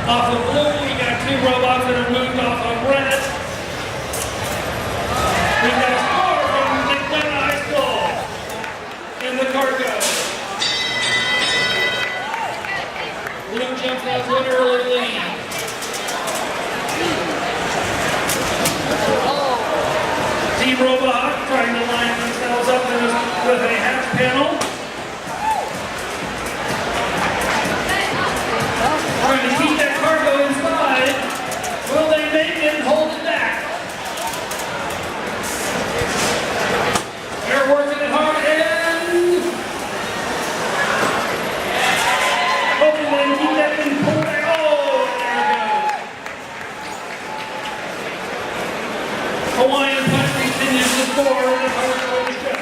Off of blue, we got two robots that are moved off of red. We've got a score from McDonough High School in the cargo. Blue jumps out to an early lead. Team Robot trying to line themselves up with a hatch panel. Trying to keep that cargo inside. Will they make it and hold it back? They're working it hard and hoping they can keep that thing pulled back. Oh, there it goes. Hawaiian Punch continues to score in the cargo ship.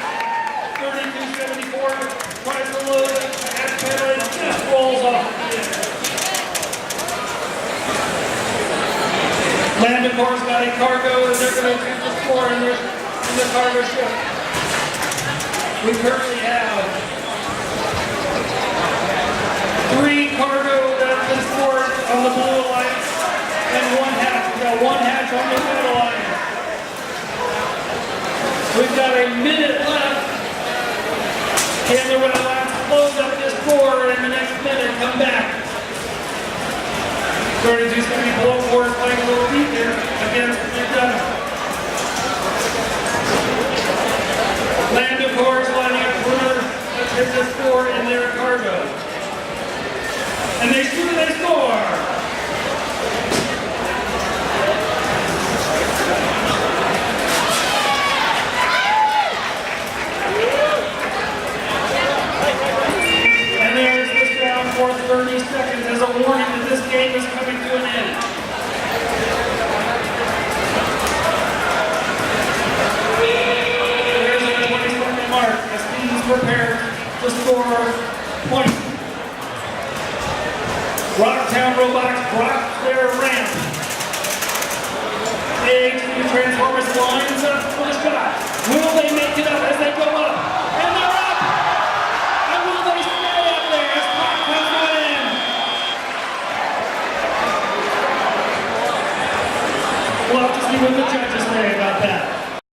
32-74 tries to load it. Hatch panel and just rolls off the end. Landicor's got a cargo and they're going to attempt to score in the cargo ship. We currently have 3 cargo that have been scored on the blue alliance and 1 hatch. We've got 1 hatch on the red alliance. We've got a minute left. Can the red alliance close up this score in the next minute? Come back. 32's going to be below 4, playing a little deep here against McDonough. Landicor's lining up for attempt to score in their cargo. And they shoot and they score! And there's this round for 30 seconds as a warning that this game is coming to an end. There's a 20-second mark as teams prepare to score points. Rocktown Robots drop their ramp. AHP Transformers lines up for the shot. Will they make it up as they go up?